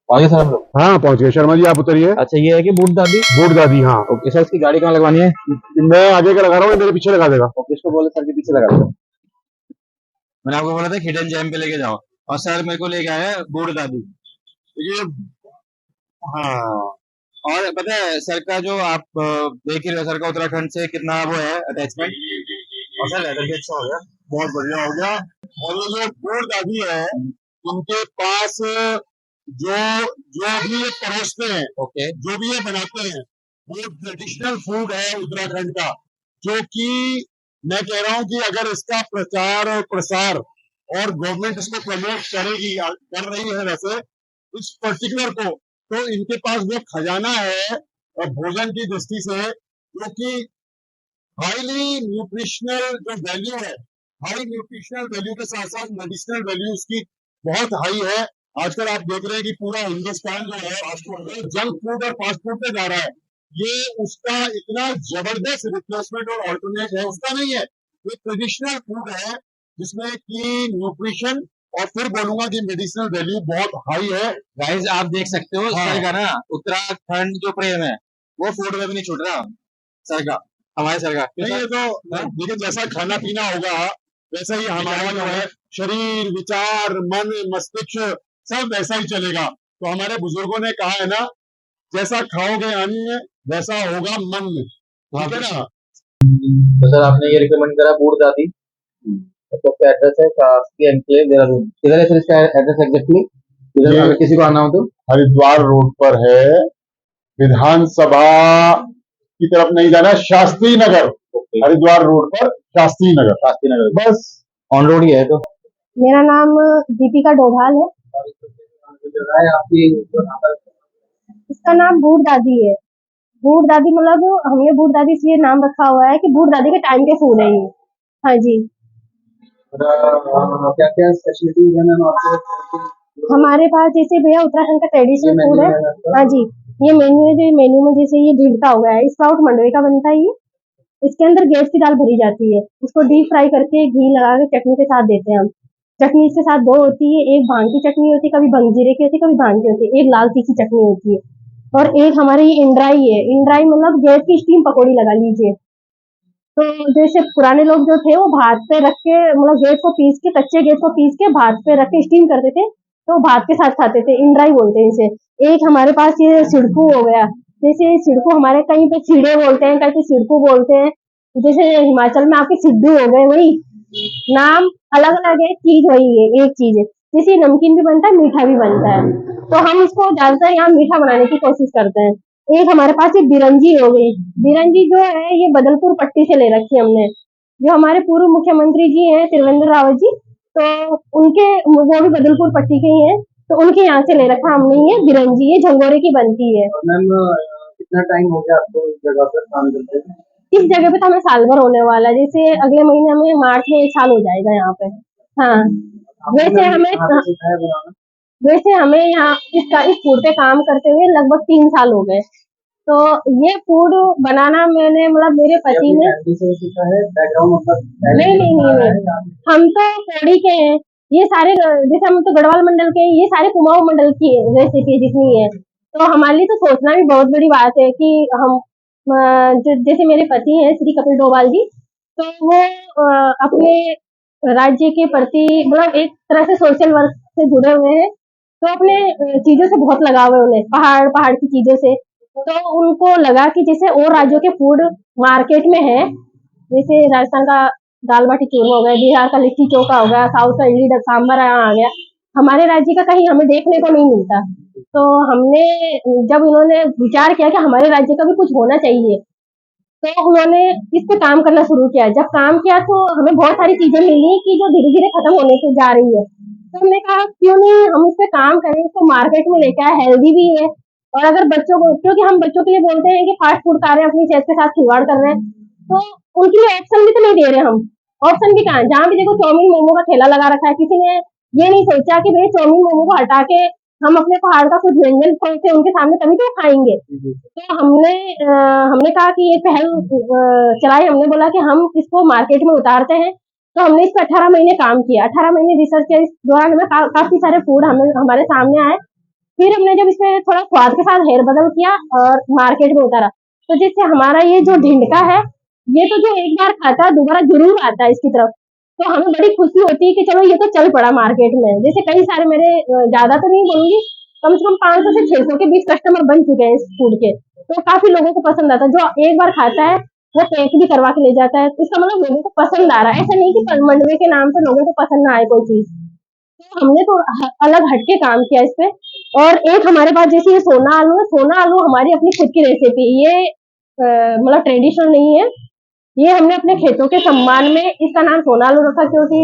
पहुंच गए सर हम लोग। हाँ पहुंच गए। शर्मा जी आप उतरिए। अच्छा ये है कि बूट दादी। बूट दादी, हाँ। ओके सर, इसकी गाड़ी कहाँ लगवानी है? मैं आगे का लगा रहा हूँ, मेरे पीछे लगा देगा। ओके, इसको बोले सर के पीछे लगा दो। मैंने आपको बोला था हिडन जैम पे लेके जाओ, और सर मेरे को लेके आया बूट दादी। ये, हाँ। और पता है सर का जो आप देख ही रहे हो, सर का उत्तराखंड से कितना वो है अटैचमेंट। और सर लेदर भी अच्छा हो गया। बहुत बढ़िया हो गया। और ये जो बूट दादी है, उनके पास जो जो भी ये परोसते हैं, ओके। जो भी ये बनाते हैं, वो ट्रेडिशनल फूड है उत्तराखंड का, जो कि मैं कह रहा हूँ कि अगर इसका प्रचार और प्रसार और गवर्नमेंट इसको प्रमोट करेगी, कर रही है वैसे इस पर्टिकुलर को, तो इनके पास वो खजाना है भोजन की दृष्टि से, जो कि हाईली न्यूट्रिशनल जो वैल्यू है, हाई न्यूट्रिशनल वैल्यू के साथ साथ मेडिसिनल वैल्यू उसकी बहुत हाई है। आजकल आप देख रहे हैं कि पूरा हिंदुस्तान जो है जंक फूड और फास्ट फूड पे जा रहा है। ये उसका इतना जबरदस्त रिप्लेसमेंट और ऑल्टरनेट है, उसका नहीं है। ये ट्रेडिशनल फूड है जिसमें कि न्यूट्रिशन और फिर बोलूंगा कि मेडिसिनल वैल्यू बहुत हाई है। गाइस आप देख सकते हो हाँ। सर का ना उत्तराखंड जो प्रेम है वो फूड में भी नहीं छूट रहा सर का, हमारे सर का। नहीं ये तो लेकिन जैसा खाना पीना होगा वैसा ही हमारा जो है शरीर, विचार, मन, मस्तिष्क सब वैसा ही चलेगा। तो हमारे बुजुर्गों ने कहा है ना, जैसा खाओगे अन्न वैसा होगा मन। ठीक है ना। तो सर आपने ये रिकमेंड करा बूट दादी, तो उसका एड्रेस है शासकीय एनक्लेव देहरादून। किधर है सर इसका एड्रेस एग्जैक्टली? इधर ये अगर किसी को आना हो तो? हरिद्वार रोड पर है, विधानसभा की तरफ नहीं जाना, शास्त्री नगर। हरिद्वार रोड पर शास्त्री नगर। शास्त्री नगर बस ऑन रोड ही है तो। मेरा नाम दीपिका डोभाल है। आपकी इसका नाम बूढ़ दादी है। बूढ़ दादी मतलब हमने बूढ़ दादी इसलिए नाम रखा हुआ है कि बूढ़ दादी के टाइम के फूड है ये। हाँ जी। क्या क्या फैसिलिटीज है मैम आपके? हमारे पास जैसे भैया उत्तराखंड का ट्रेडिशनल फूड है। हाँ जी। ये मेन्यू है, जो मेन्यू में जैसे ये भीड़ का हो गया है, स्प्राउट मंडवे का बनता है ये। इसके अंदर गेट की दाल भरी जाती है, उसको डीप फ्राई करके घी लगा के चटनी के साथ देते हैं हम। चटनी इसके साथ दो होती है, एक भांग की चटनी होती है, कभी भंग जीरे की होती है, कभी भांग की होती है, एक लाल तीखी चटनी होती है, और एक हमारे ये इंड्राई है। इंड्राई मतलब गेट की स्टीम पकौड़ी लगा लीजिए। तो जैसे पुराने लोग जो थे वो भात पे रख के, मतलब गेट को पीस के, कच्चे गेट को पीस के भात पे रख के स्टीम करते थे, तो भात के साथ खाते थे। इंड्राई बोलते हैं इसे। एक हमारे पास ये सिड़कू हो गया। जैसे सिड़कू हमारे कहीं पे सीढ़े बोलते हैं, कहीं पे सिड़कू बोलते हैं। जैसे हिमाचल में आपके सिड्डू हो गए, वही नाम अलग अलग है, चीज वही है, एक चीज है। जैसे नमकीन भी बनता है, मीठा भी बनता है, तो हम इसको ज्यादातर यहाँ मीठा बनाने की कोशिश करते हैं। एक हमारे पास ये बिरंजी हो गई। बिरंजी जो है ये बदलपुर पट्टी से ले रखी हमने। जो हमारे पूर्व मुख्यमंत्री जी हैं त्रिवेंद्र रावत जी, तो उनके वो भी बदलपुर पट्टी के ही हैं, तो उनके यहाँ से ले रखा हमने ये बिरंजी। ये झंगोरे की बनती है। मैम कितना टाइम हो गया आपको इस जगह पर काम करते हैं? इस जगह पे तो हमें साल भर होने वाला है, जैसे अगले महीने हमें मार्च में 1 साल हो जाएगा यहाँ पे। हाँ। वैसे हमें वैसे हमें यहाँ इस फूड पे काम करते हुए लगभग 3 साल हो गए। तो ये फूड बनाना मैंने, मतलब मेरे पति ने। बैकग्राउंड मतलब नहीं नहीं नहीं नहीं, हम तो पौड़ी के हैं। ये सारे जैसे हम तो गढ़वाल मंडल के हैं, ये सारे कुमाऊं मंडल की रेसिपी जितनी है। तो हमारे लिए तो सोचना भी बहुत बड़ी बात है कि हम जैसे मेरे पति हैं श्री कपिल डोभाल जी, तो वो अपने राज्य के प्रति मतलब एक तरह से सोशल वर्क से जुड़े हुए हैं। तो अपने चीजों से बहुत लगाव है उन्हें, पहाड़ पहाड़ की चीजों से। तो उनको लगा कि जैसे और राज्यों के फूड मार्केट में है, जैसे राजस्थान का दाल बाटी चूरमा हो गया, बिहार का लिट्टी चोखा हो गया, साउथ का इडली सांभर आ गया, हमारे राज्य का कहीं हमें देखने को नहीं मिलता। तो हमने, जब इन्होंने विचार किया कि हमारे राज्य का भी कुछ होना चाहिए, तो उन्होंने इस पे काम करना शुरू किया। जब काम किया तो हमें बहुत सारी चीजें मिली कि जो धीरे धीरे खत्म होने को जा रही है। तो हमने कहा क्यों नहीं हम इस पे काम करें, इसको मार्केट में लेके आए, हेल्दी भी है। और अगर बच्चों को, क्योंकि हम बच्चों के लिए बोलते हैं कि फास्ट फूड खा रहे हैं, अपनी सेहत के साथ खिलवाड़ कर रहे हैं, तो उनके लिए ऑप्शन भी तो नहीं दे रहे हम। ऑप्शन भी कहाँ है, जहाँ भी देखो चाउमीन मोमो का ठेला लगा रखा है। किसी ने ये नहीं सोचा कि भाई चाउमीन मोमो को हटा के हम अपने पहाड़ का कुछ व्यंजन खोलते उनके सामने, तभी तो वो खाएंगे। तो हमने कहा कि ये पहल चलाई। हमने बोला कि हम इसको मार्केट में उतारते हैं। तो हमने इस पर 18 महीने काम किया, 18 महीने रिसर्च किया। इस दौरान हमें काफी सारे फूड हमें हमारे सामने आए, फिर हमने जब इसमें थोड़ा स्वाद के साथ हेर बदल किया और मार्केट में उतारा, तो जिससे हमारा ये जो ढिंढका है, ये तो जो एक बार खाता है दोबारा जरूर आता है इसकी तरफ। तो हमें बड़ी खुशी होती है कि चलो ये तो चल पड़ा मार्केट में। जैसे कई सारे मेरे ज्यादा तो नहीं बोलूंगी, कम से कम 500 से 600 के बीच कस्टमर बन चुके हैं इस फूड के। तो काफी लोगों को पसंद आता है, जो एक बार खाता है वो पैक भी करवा के ले जाता है। इसका मतलब लोगों को पसंद आ रहा है, ऐसा नहीं कि मंडवे के नाम पे लोगों को पसंद ना आए कोई चीज। तो हमने तो अलग हटके काम किया इस पे। और एक हमारे पास जैसे ये सोना आलू है, सोना आलू हमारी अपनी खुद की रेसिपी, ये मतलब ट्रेडिशनल नहीं है। ये हमने अपने खेतों के सम्मान में इसका नाम सोना आलू रखा, क्योंकि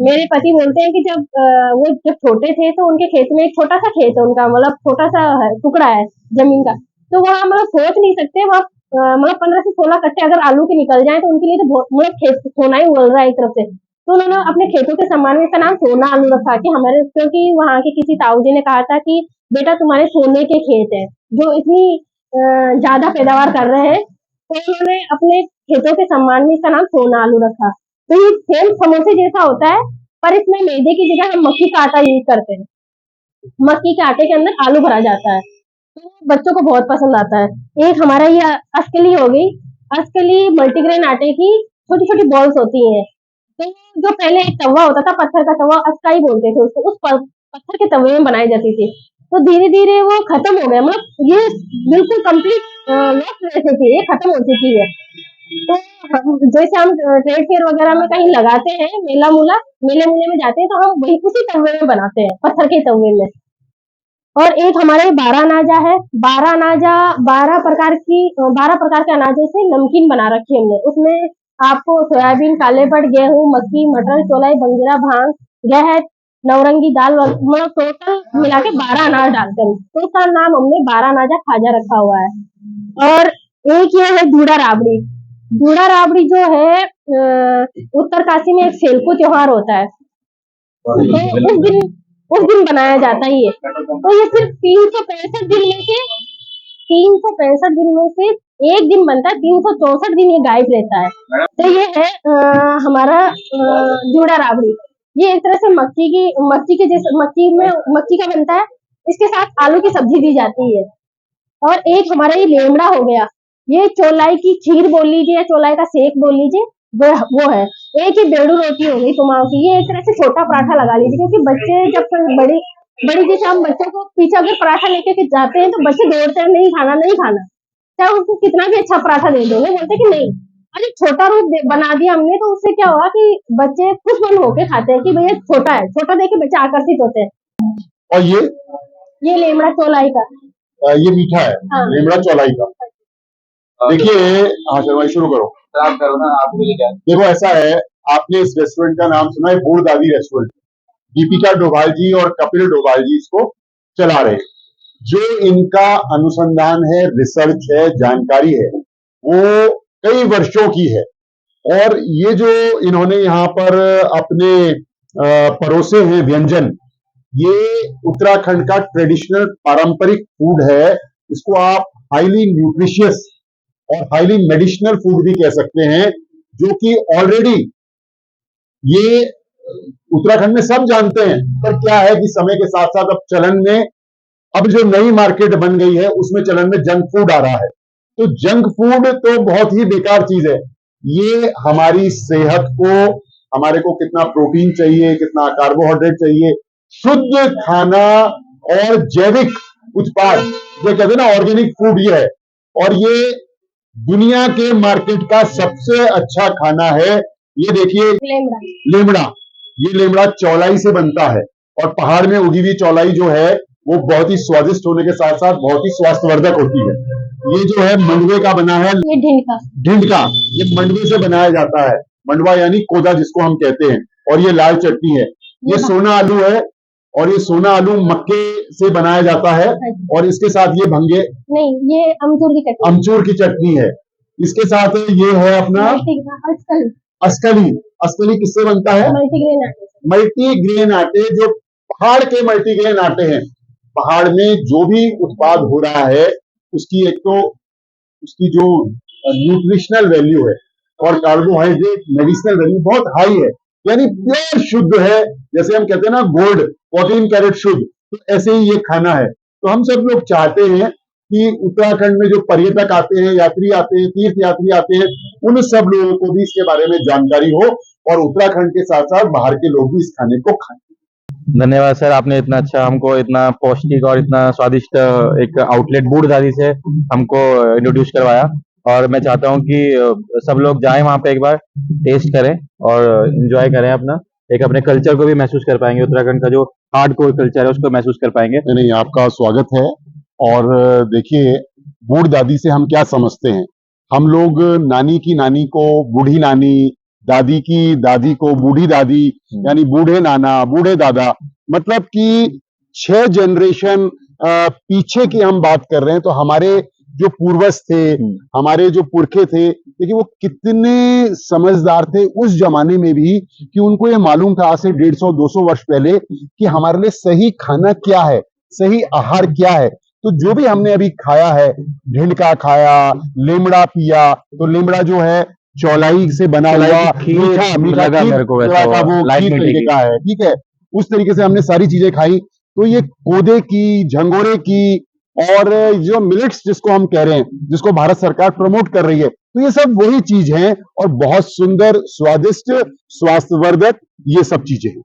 मेरे पति बोलते हैं कि वो जब छोटे थे तो उनके खेत में एक छोटा सा खेत है उनका, मतलब छोटा सा टुकड़ा है जमीन का, तो वहाँ मतलब सोच नहीं सकते वहाँ मतलब 15 से 16 कट्टे अगर आलू के निकल जाए तो उनके लिए तो मतलब खेत सोना ही उगल रहा है एक तरफ से। तो उन्होंने अपने खेतों के सम्मान में इसका नाम सोना आलू रखा कि हमारे, क्योंकि वहाँ के किसी ताऊ जी ने कहा था कि बेटा तुम्हारे सोने के खेत है जो इतनी ज्यादा पैदावार कर रहे हैं, तो उन्होंने अपने खेतों के सम्मान में इसका नाम सोना आलू रखा। तो ये सेम समोसे जैसा होता है, पर इसमें मैदे की जगह हम मक्की का आटा यूज करते हैं। मक्की के आटे के अंदर आलू भरा जाता है, तो बच्चों को बहुत पसंद आता है। एक हमारा ये अस्कली हो गई, अस्कली मल्टीग्रेन आटे की छोटी छोटी बॉल्स होती हैं। तो जो पहले एक तवा होता था, पत्थर का तवा, अस्काई बोलते थे उसको, उस पत्थर के तवे में बनाई जाती थी। तो धीरे धीरे वो खत्म हो गया, मतलब ये बिल्कुल कंप्लीट लॉस्ट रेसिपी, ये खत्म हो चुकी है। तो जैसे हम ट्रेड फेयर वगैरह में कहीं लगाते हैं, मेले मूले में जाते हैं, तो हम वही उसी तवे में बनाते हैं, पत्थर के तवे में। और एक हमारे 12 अनाजा है, 12 अनाजा 12 प्रकार के अनाजों से नमकीन बना रखी है हमने। उसमें आपको सोयाबीन, काले पट, गेहूं, मक्की, मटर, चौलाई, बंजीरा, भांग, गहत, नवरंगी दाल, मतलब टोटल मिला के 12 अनाज डालते हैं। तो इसका नाम हमने 12 अनाजा खाजा रखा हुआ है। और एक ये है जूड़ा राबड़ी। जूड़ा राबड़ी जो है उत्तरकाशी में एक सेलकू त्योहार होता है, तो उस दिन बनाया जाता है ये। तो ये सिर्फ 365 दिन में से 365 दिन में से एक दिन बनता है, 364 दिन ये गायब रहता है। तो ये है हमारा जूड़ा राबड़ी। ये एक तरह से मक्की के जैसे मक्की का बनता है, इसके साथ आलू की सब्जी दी जाती है। और एक हमारा ये लेमड़ा हो गया, ये चौलाई की खीर बोल लीजिए या चौलाई का सेक बोल लीजिए, वो है। एक ही बेड़ू रोटी हो गई कुमाऊं की, ये एक तरह से छोटा पराठा लगा लीजिए, क्योंकि बच्चे जब बड़ी बड़ी जैसे हम बच्चों को पीछे अगर पराठा लेके के जाते हैं तो बच्चे दौड़ते हैं, नहीं खाना नहीं खाना, चाहे उसको कितना भी अच्छा पराठा दे दो, वो बोलते कि नहीं। अरे छोटा रूप बना दिया हमने, तो उससे क्या हुआ कि बच्चे खुश मन होके खाते हैं कि भैया छोटा है, छोटा देख के बच्चे आकर्षित होते हैं। और ये लेमड़ा चौलाई का, ये मीठा है, हाँ। लेमड़ा चौलाई का। देखिए, हाँ शर्मा शुरू करो। आप करो ना, आप बोलिए क्या। देखो ऐसा है, आपने इस रेस्टोरेंट का नाम सुना है, बूढ़ दादी रेस्टोरेंट। दीपिका डोभाल जी और कपिल डोभाल जी इसको चला रहे। जो इनका अनुसंधान है, रिसर्च है, जानकारी है, वो कई वर्षों की है। और ये जो इन्होंने यहाँ पर अपने परोसे हैं व्यंजन, ये उत्तराखंड का ट्रेडिशनल पारंपरिक फूड है। इसको आप हाईली न्यूट्रिशियस और हाईली मेडिसिनल फूड भी कह सकते हैं, जो कि ऑलरेडी ये उत्तराखंड में सब जानते हैं। पर क्या है कि समय के साथ साथ अब चलन में, अब जो नई मार्केट बन गई है उसमें चलन में जंक फूड आ रहा है। तो जंक फूड तो बहुत ही बेकार चीज है। ये हमारी सेहत को, हमारे को कितना प्रोटीन चाहिए, कितना कार्बोहाइड्रेट चाहिए, शुद्ध खाना और जैविक उत्पाद, जो कहते हैं ना ऑर्गेनिक फूड, ये है। और ये दुनिया के मार्केट का सबसे अच्छा खाना है। ये देखिए लेमड़ा, ये लेमड़ा चौलाई से बनता है, और पहाड़ में उगी हुई चौलाई जो है वो बहुत ही स्वादिष्ट होने के साथ साथ बहुत ही स्वास्थ्यवर्धक होती है। ये जो है मंडवे का बना है, ये ढिंढका, ये मंडवे से बनाया जाता है। मंडवा यानी कोदा जिसको हम कहते हैं। और ये लाल चटनी है, ये सोना आलू है, और ये सोना आलू मक्के से बनाया जाता है। और इसके साथ ये भंगे नहीं, ये अमचूर की चटनी है। इसके साथ ये है अपना अस्कली। अस्कली किससे बनता है? मल्टीग्रेन आटे, जो पहाड़ के मल्टीग्रेन आटे हैं। पहाड़ में जो भी उत्पाद हो रहा है उसकी एक तो उसकी जो न्यूट्रिशनल वैल्यू है और कार्बोहाइड्रेट मेडिसिनल वैल्यू बहुत हाई है, यानी प्योर शुद्ध है। जैसे हम कहते हैं ना गोल्ड 14 कैरेट शुद्ध, तो ऐसे ही ये खाना है। तो हम सब लोग चाहते हैं कि उत्तराखंड में जो पर्यटक आते हैं, यात्री आते हैं, तीर्थ यात्री आते हैं, उन सब लोगों को भी इसके बारे में जानकारी हो और उत्तराखंड के साथ साथ बाहर के लोग भी इस खाने को खाएं। धन्यवाद सर, आपने इतना अच्छा हमको इतना पौष्टिक और इतना स्वादिष्ट एक आउटलेट बूढ़ दादी से हमको इंट्रोड्यूस करवाया। और मैं चाहता हूँ कि सब लोग जाएं वहाँ पे, एक बार टेस्ट करें और एंजॉय करें अपना, एक अपने कल्चर को भी महसूस कर पाएंगे, उत्तराखंड का जो हार्डकोर कल्चर है उसको महसूस कर पाएंगे। नहीं, आपका स्वागत है। और देखिए, बूढ़ दादी से हम क्या समझते हैं? हम लोग नानी की नानी को बूढ़ी नानी, दादी की दादी को बूढ़ी दादी, यानी बूढ़े नाना, बूढ़े दादा, मतलब कि 6 जनरेशन पीछे की हम बात कर रहे हैं। तो हमारे जो पूर्वज थे, हमारे जो पुरखे थे, देखिए वो कितने समझदार थे उस जमाने में भी, कि उनको ये मालूम था आज से 150-200 वर्ष पहले कि हमारे लिए सही खाना क्या है, सही आहार क्या है। तो जो भी हमने अभी खाया है, ढिंडका खाया, लेमड़ा पिया, तो लेमड़ा जो है चौलाई से बना हुआ मीठा लगा खीर मेरे को, तरह का वो लाइट खीर मीठे तरीके की। का है, ठीक है। उस तरीके से हमने सारी चीजें खाई। तो ये कोदे की, झंगोरे की, और जो मिलेट्स जिसको हम कह रहे हैं, जिसको भारत सरकार प्रमोट कर रही है, तो ये सब वही चीज है और बहुत सुंदर, स्वादिष्ट, स्वास्थ्यवर्धक ये सब चीजें हैं।